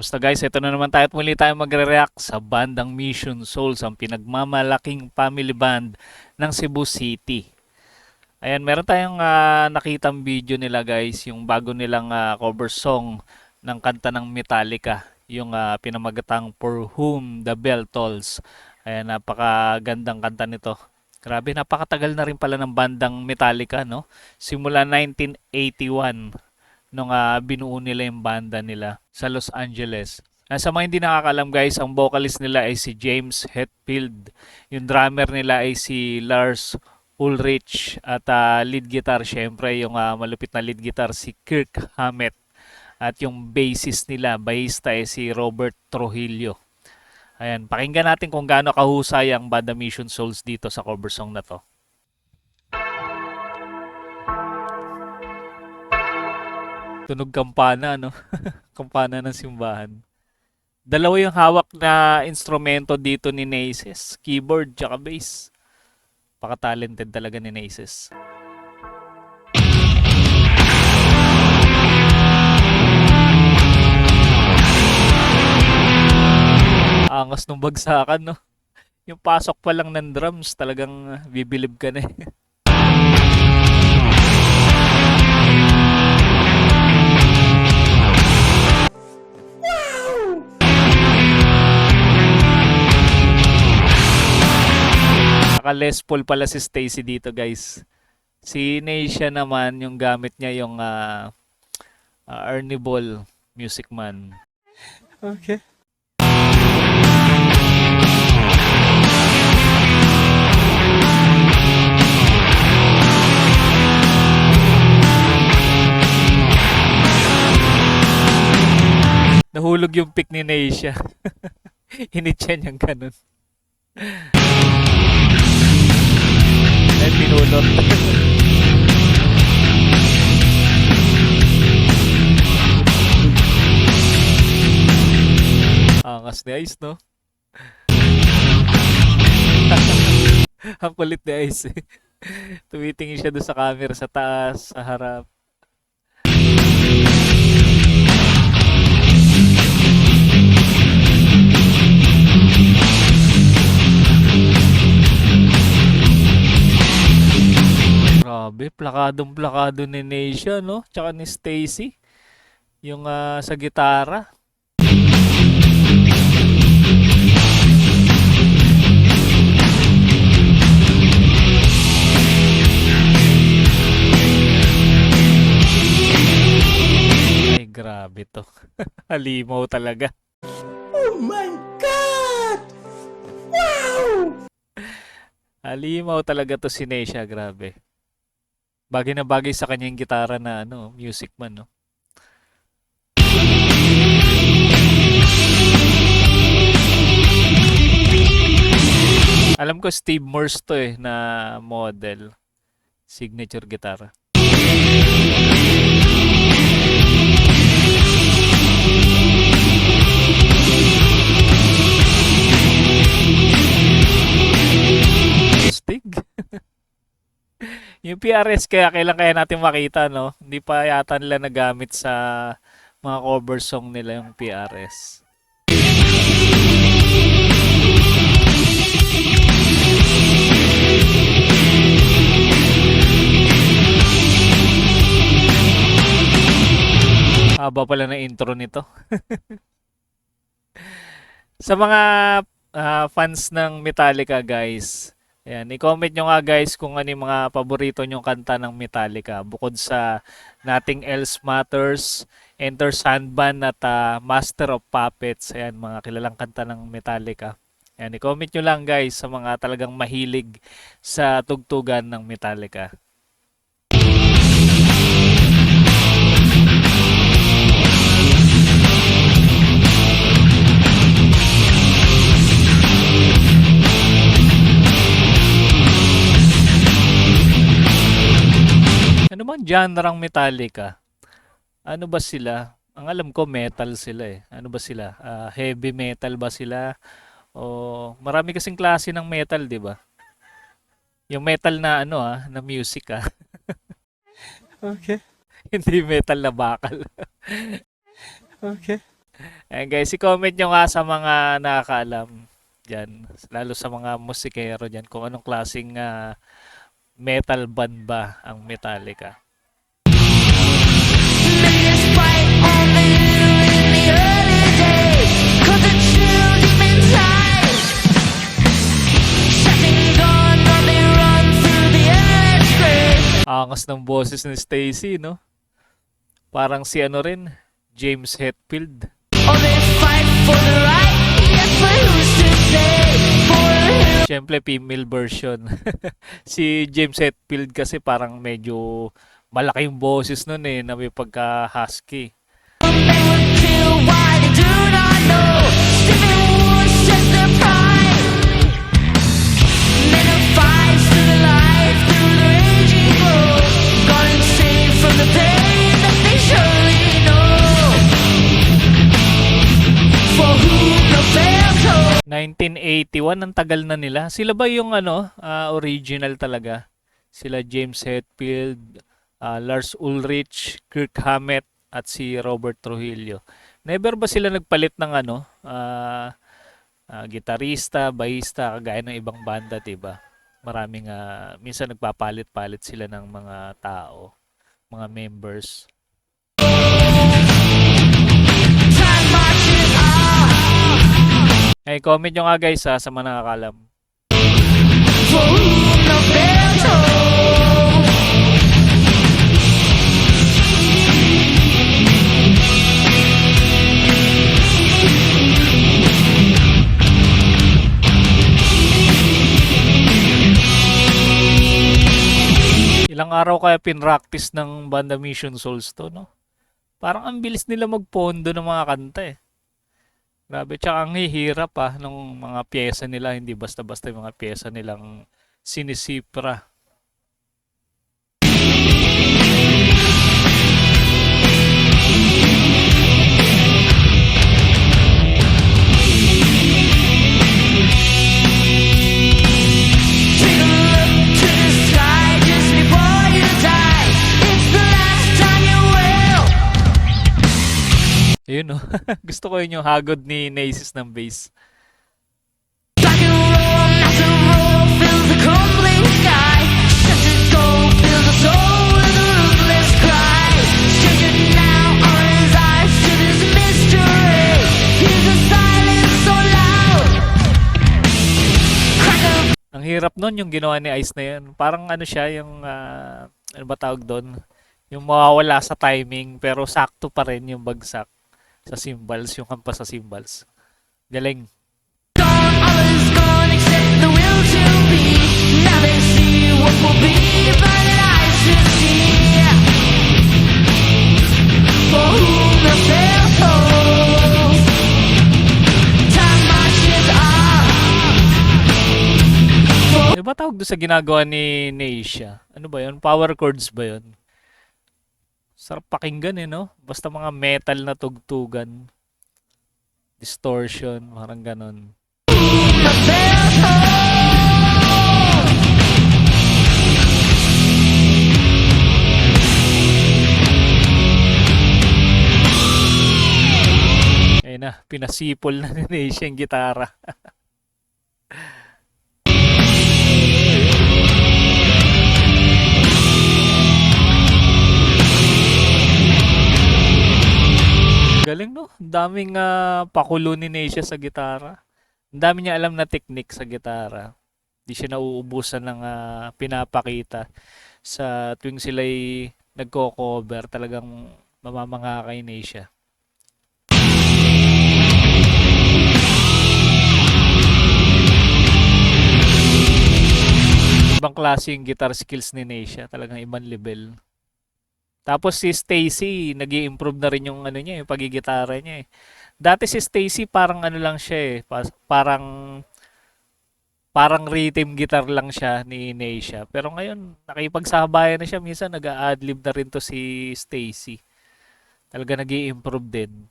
Kamusta guys? Ito na naman tayo at muli tayo magre-react sa bandang Mission Souls, ang pinagmamalaking family band ng Cebu City. Ayan, meron tayong nakitang video nila guys, yung bago nilang cover song ng kanta ng Metallica, yung pinamagatang For Whom the Bell Tolls. Ayan, napakagandang kanta nito. Grabe, napakatagal na rin pala ng bandang Metallica, no? Simula 1981 nung binuo nila yung banda nila sa Los Angeles. Sa mga hindi nakakalam guys, ang vocalist nila ay si James Hetfield. Yung drummer nila ay si Lars Ulrich. At lead guitar syempre yung malupit na lead guitar si Kirk Hammett. At yung bassist nila, bassista ay si Robert Trujillo. Ayan, pakinggan natin kung gaano kahusay ang banda Mission Souls dito sa cover song na to. Tunog kampana, no? Kampana ng simbahan. Dalawa yung hawak na instrumento dito ni Naces. Keyboard tsaka bass. Paka-talented talaga ni Naces. Angas nung bagsakan, no? Yung pasok pa lang ng drums, talagang bibilib ka na eh. Naka-Les Paul pala si Stacy dito guys. Si Neisha naman, yung gamit niya yung Ernie Ball Music Man. Okay. Nahulog yung pick ni Neisha. Hinitya niyang ganun. Ay, pinulot. Angas ni Ice, no? Ang kulit ni Ice, eh. Tumitingin siya doon sa camera, sa taas, sa harap. Grabe, plakadong-plakado ni Neisha, no? Tsaka ni Stacy. Yung sa gitara. Ay, grabe to. Halimaw talaga. Oh my God! Wow! Halimaw talaga to si Neisha, grabe. Bagay na bagay sa kanya yung gitara na Music Man, no? Alam ko Steve Morse to eh na model. Signature gitara. Stig. Yung PRS kailan kaya natin makita, no? Hindi pa yata nila nagamit sa mga cover song nila yung PRS. Haba pala na intro nito. Sa mga fans ng Metallica guys, ayan, i-comment nyo nga guys kung ano yung mga paborito nyong kanta ng Metallica. Bukod sa Nothing Else Matters, Enter Sandman at Master of Puppets. Ayan, mga kilalang kanta ng Metallica. Ayan, i-comment nyo lang guys sa mga talagang mahilig sa tugtugan ng Metallica. Ano bang genre ang Metallica? Ano ba sila? Ang alam ko metal sila eh. Ano ba sila? Heavy metal ba sila? O marami kasing klase ng metal, 'di ba? Yung metal na na music Okay. Hindi metal na bakal. Okay. Ayan guys, i-comment nyo nga sa mga nakakaalam dyan, lalo sa mga musikero dyan, kung anong klaseng metal band ba ang Metallica. Angas ng boses ni Stacy, no? Parang si ano rin, James Hetfield. Siyempre, female version. Si James Hetfield kasi parang medyo malaki yung boses nun eh, na may pagka-husky. For 1981, ang tagal na nila. Sila ba yung original talaga? Sila James Hetfield, Lars Ulrich, Kirk Hammett, at si Robert Trujillo. Never ba sila nagpalit ng gitarista, bahista, kagaya ng ibang banda, diba? Maraming, minsan nagpapalit-palit sila ng mga tao, mga members. Ay, comment nyo nga guys sa mga nakakalam. Ilang araw kaya pinractice ng Banda Mission Souls to, no? Parang ang bilis nila magpondo ng mga kanta eh. Grabe, tsaka ang hihirap nung mga pyesa nila, hindi basta-basta yung mga pyesa nilang sinisipra. Ayun no. Gusto ko yun yung hagod ni Nasis ng bass. Ang hirap nun yung ginawa ni Ice na yun. Parang ano siya, yung ano ba tawag doon? Yung mawawala sa timing pero sakto pa rin yung bagsak sa cymbals, yung hampas sa cymbals. Galing. Ano ba tawag doon sa ginagawa ni Neisha? Ano ba yun? Power chords ba yun? Sarap pakinggan no? Basta mga metal na tugtugan. Distortion, parang ganon. Ayun na, pinasipol na ni Neisha yung gitara. Galing no? Ang daming pakulo ni Neisha sa gitara. Ang dami niya alam na technique sa gitara. Hindi siya nauubusan ng pinapakita. Sa tuwing sila'y nagko-cover, talagang mamamangha kay Neisha. Ibang klase yung guitar skills ni Neisha. Talagang ibang level. Tapos si Stacy, nag-i-improve na rin yung ano niya, yung pagigitara niya eh. Dati si Stacy parang ano lang siya eh, parang rhythm guitar lang siya ni Neisha. Pero ngayon, nakipagsabayan na siya, minsan nag-a-adlib na rin to si Stacy. Talaga nag-i-improve din.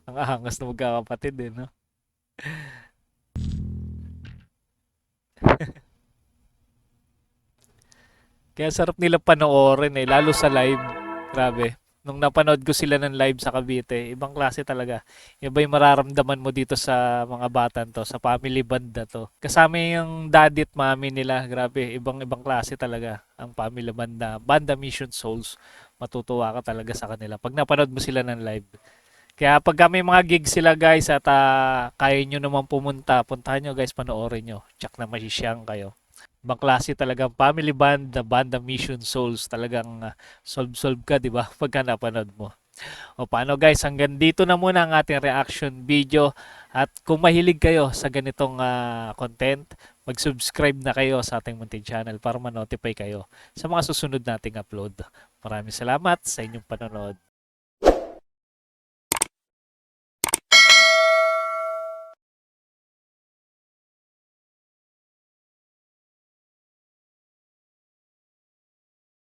Ang angas na magkakapatid no? Kaya sarap nila panoorin eh, lalo sa live. Grabe. Nung napanood ko sila ng live sa Cavite, ibang klase talaga. Iba yung mararamdaman mo dito sa mga batan to, sa family band na to. Kasama yung daddy at mommy nila, grabe, ibang klase talaga ang family band na Banda Mission Souls. Matutuwa ka talaga sa kanila pag napanood mo sila ng live. Kaya pag may mga gig sila guys at kaya nyo naman pumunta, puntahan nyo guys, panoorin nyo. Tsak na masisiyang kayo. Ibang klase talagang family band na Banda Mission Souls. Talagang solve-solve ka, di ba? Pagka napanood mo. O paano guys, hanggang dito na muna ang ating reaction video. At kung mahilig kayo sa ganitong content, mag-subscribe na kayo sa ating munting channel para ma-notify kayo sa mga susunod nating upload. Maraming salamat sa inyong panonood.